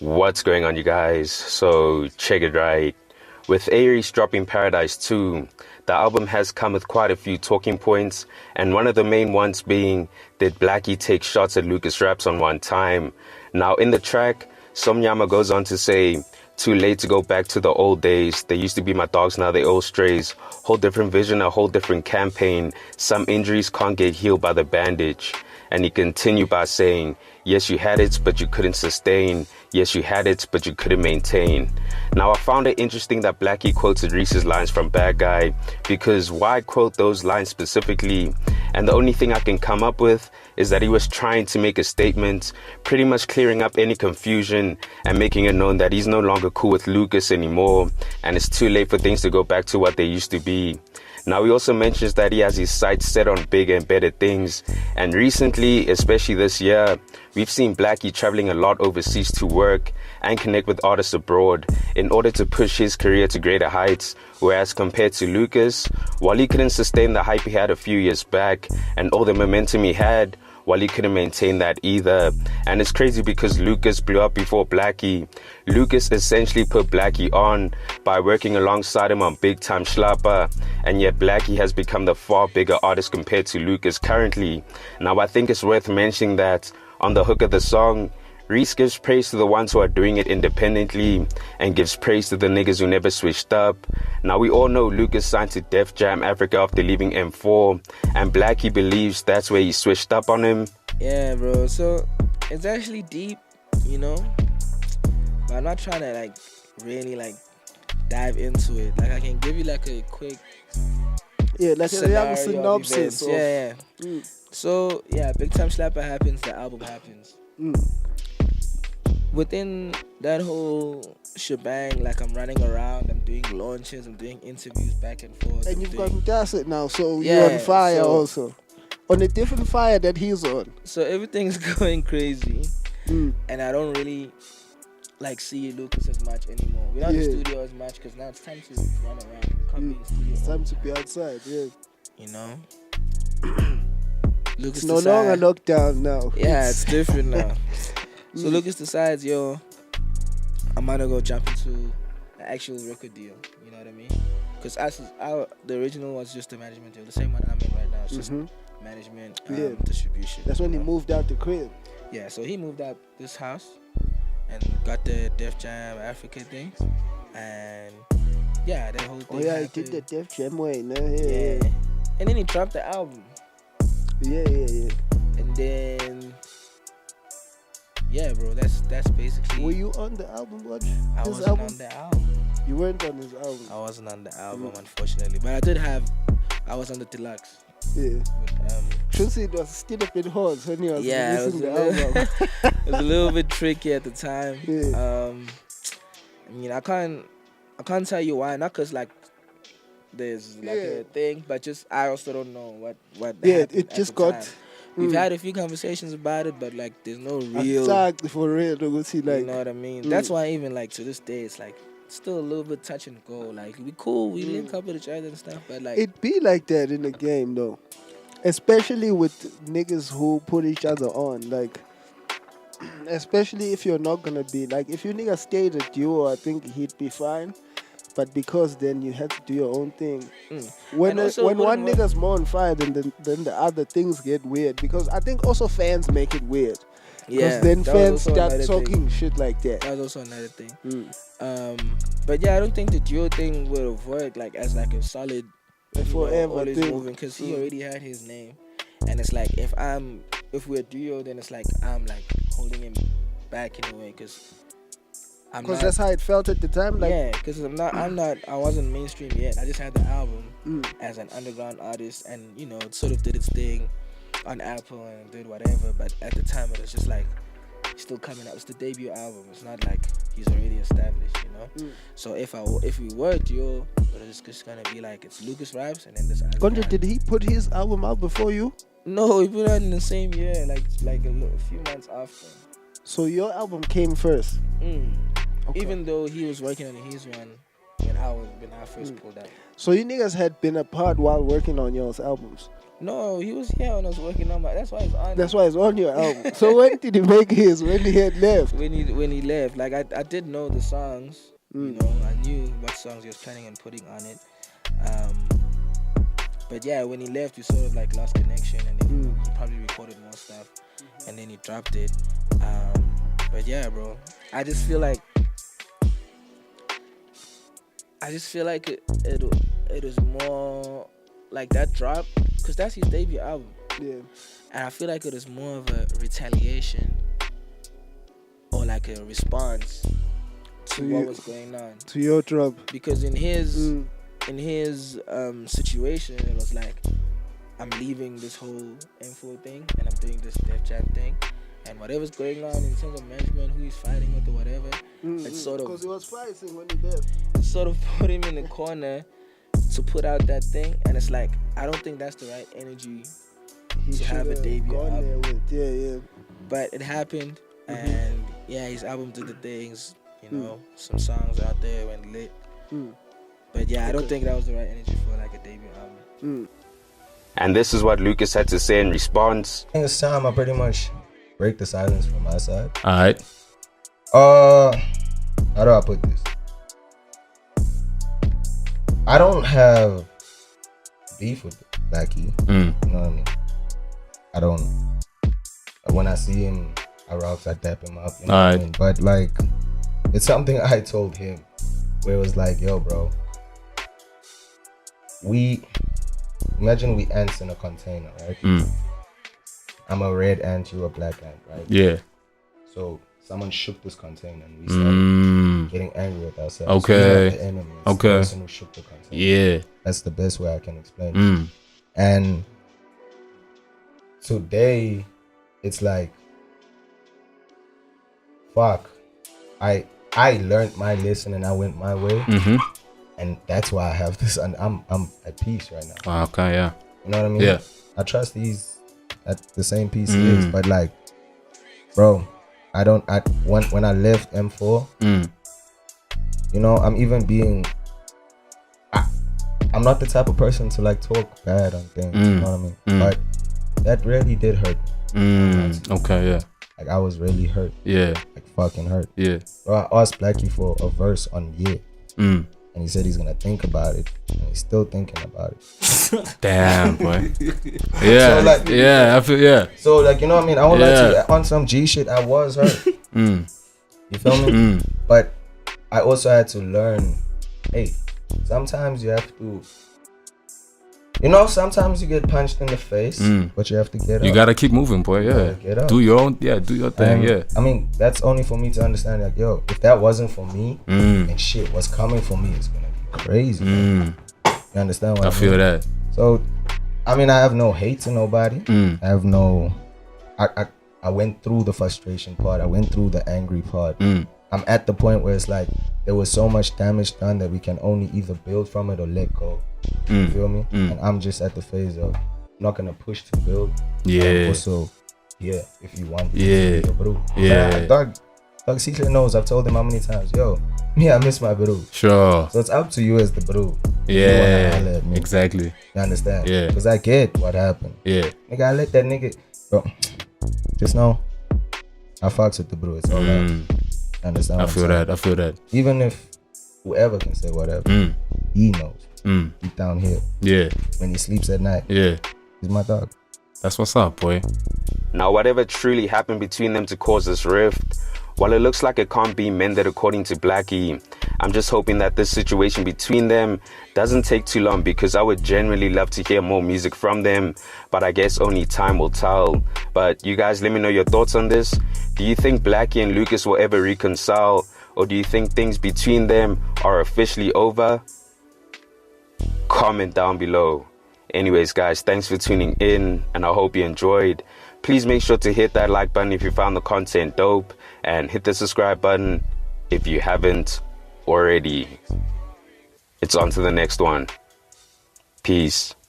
What's going on, you guys? So, check it right. With Aries dropping Paradise 2, the album has come with quite a few talking points, and one of the main ones being, did Blackie take shots at Lucasraps on one time? Now, in the track, Somnyama goes on to say, too late to go back to the old days. They used to be my dogs, now they all strays. Whole different vision, a whole different campaign. Some injuries can't get healed by the bandage. And he continued by saying, yes, you had it, but you couldn't sustain. Yes, you had it, but you couldn't maintain. Now, I found it interesting that Blackie quoted Reese's lines from Bad Guy, because why quote those lines specifically? And the only thing I can come up with is that he was trying to make a statement, pretty much clearing up any confusion and making it known that he's no longer cool with Lucas anymore, and it's too late for things to go back to what they used to be. Now, he also mentions that he has his sights set on bigger and better things. And recently, especially this year, we've seen Blackie traveling a lot overseas to work and connect with artists abroad in order to push his career to greater heights. Whereas compared to Lucas, while he couldn't sustain the hype he had a few years back and all the momentum he had, while he couldn't maintain that either. And it's crazy because Lucas blew up before Blackie. Lucas essentially put Blackie on by working alongside him on Big Time Schlapper, and yet Blackie has become the far bigger artist compared to Lucas currently. Now, I think it's worth mentioning that on the hook of the song, Reese gives praise to the ones who are doing it independently and gives praise to the niggas who never switched up. Now, we all know Lucas signed to Def Jam Africa after leaving M4, and Blackie believes that's where he switched up on him. Yeah, bro. So it's actually deep, you know, but I'm not trying to really dive into it. I can give you a quick like scenario a synopsis. of events. Yeah. So Big Time Slapper happens, the album happens. Within that whole shebang, I'm running around, I'm doing launches, I'm doing interviews back and forth. And you've gotten past it now, so you're on fire also. On a different fire that he's on. So everything's going crazy. And I don't really see Lucas as much anymore. We're not in the studio as much because now it's time to run around. We can't be in the studio. It's time to be outside, You know? Lucas it's no longer lockdown now. Yeah, it's different now. So Lucas decides, I'm gonna go jump into an actual record deal. You know what I mean? Because the original was just a management deal. The same one I'm in right now. It's just management, distribution. That's when he moved out the crib. Yeah, so he moved out this house and got the Def Jam Africa thing. And that whole thing. Oh, yeah, happened. he did the Def Jam way, no? Yeah. And then he dropped the album. Yeah. And then, bro, that's basically. Were you on the album, Watch? I wasn't on the album. You weren't on his album? I wasn't on the album, unfortunately. But I was on the deluxe. Yeah. With, it was still a bit hard when he was releasing the album. It was a little bit tricky at the time. Yeah. I can't tell you why. Not because there's a thing, but just I also don't know what. Yeah, it just got. Time. We've had a few conversations about it, but there's no real. Exactly, for real. You know what I mean? That's why even to this day, it's still a little bit touch and go. We cool, we link up with each other and stuff, but it be like that in the game though, especially with niggas who put each other on. Especially if you're not gonna be if you niggas stayed a duo, I think he'd be fine. But because then you had to do your own thing. When one nigga's more on fire, then the other things get weird. Because I think also fans make it weird. Because then fans start talking shit like that. That was also another thing. But I don't think the duo thing would have worked as a solid forever always thing. Moving, because he already had his name. And it's if we're a duo, then it's I'm holding him back in a way, because that's how it felt at the time. Because I wasn't mainstream yet. I just had the album as an underground artist, and it sort of did its thing on Apple and did whatever. But at the time, it was just he's still coming out. It's the debut album. It's not he's already established, So if we were duo, it's just gonna be it's Lucasraps and then this. Contra, did he put his album out before you? No, he put it out in the same year, a few months after. So your album came first. Okay. Even though he was working on his one when I first pulled out. So you niggas had been apart while working on y'all's albums? No, he was here when I was working on my. That's why it's on. That's why it's on your album. So when did he make his? When he had left? When he left, like I did know the songs. You know, I knew what songs he was planning on putting on it. But yeah, when he left, we sort of like lost connection, and then he probably recorded more stuff, and then he dropped it. But yeah, bro, I just feel like it was more like that drop, because that's his debut album. Yeah. And I feel like it was more of a retaliation or like a response to what was going on. To your drop. Because in his situation, it was like, I'm leaving this whole info thing and I'm doing this Def Jam thing. And whatever's going on in terms of management, who he's fighting with or whatever, it's sort of... Because he was fighting when he left. It sort of put him in the corner to put out that thing. And it's like, I don't think that's the right energy to have a debut album. Yeah. But it happened, and yeah, his album did the things. You know, some songs out there went lit. But yeah, I don't think that was the right energy for like a debut album. And this is what Lucas had to say in response. I think it's time I pretty much break the silence from my side. Alright. How do I put this? I don't have beef with Blackie. You know what I mean? I don't. When I see him, I rocks, I dap him up. You know what I mean? But like, it's something I told him, where it was like, yo, bro, imagine we ants in a container, right? I'm a red ant, you a black ant, right? Yeah. So someone shook this container and we started getting angry with ourselves. Okay. So we have the enemy. It's Okay. the person who shook the container. Yeah. That's the best way I can explain it. And today, it's like, fuck. I learned my lesson and I went my way. And that's why I have this, and I'm at peace right now. Okay, yeah. You know what I mean? Yeah. I trust he's at the same peace he is, but like, bro, when I left M4, you know, I'm not the type of person to like talk bad on things, you know what I mean? But that really did hurt me. Okay, yeah. Like, I was really hurt. Yeah. Like, fucking hurt. Yeah. Bro, I asked Blackie for a verse on Yeah. And he said he's gonna think about it. And he's still thinking about it. Damn, boy. Yeah. So, like, yeah, I feel, yeah. So, like, you know what I mean? I won't lie to you. On some G shit, I was hurt. You feel me? But I also had to learn, hey, sometimes you have to, you know, sometimes you get punched in the face, but you have to get up. You gotta keep moving, boy. Yeah. Get up. Do your own, do your thing. Yeah. I mean, that's only for me to understand. Like, yo, if that wasn't for me, and shit was coming for me, it's gonna be crazy. You understand what I mean? feel that. So, I mean, I have no hate to nobody. I have no. I went through the frustration part. I went through the angry part. I'm at the point where it's like there was so much damage done that we can only either build from it or let go. You feel me? And I'm just at the phase of not gonna push to build. Yeah. Also, yeah, if you want, Yeah. bro. Yeah. Dog secret knows. I've told him how many times, yo, me, I miss my bro. Sure. So it's up to you as the bro. Yeah. Exactly. You understand? Yeah. Because I get what happened. Yeah. Nigga, I let that nigga, bro. Just know, I fucks with the bro. It's all right. Understand? I feel that. Even if whoever can say whatever, he knows. Deep down here. Yeah. When he sleeps at night. Yeah. He's my dog. That's what's up, boy. Now, whatever truly happened between them to cause this rift, while it looks like it can't be mended according to Blackie, I'm just hoping that this situation between them doesn't take too long, because I would genuinely love to hear more music from them, but I guess only time will tell. But you guys, let me know your thoughts on this. Do you think Blackie and Lucas will ever reconcile, or do you think things between them are officially over? Comment down below. Anyways, guys, thanks for tuning in, and I hope you enjoyed. Please make sure to hit that like button if you found the content dope, and hit the subscribe button if you haven't already. It's on to the next one. Peace.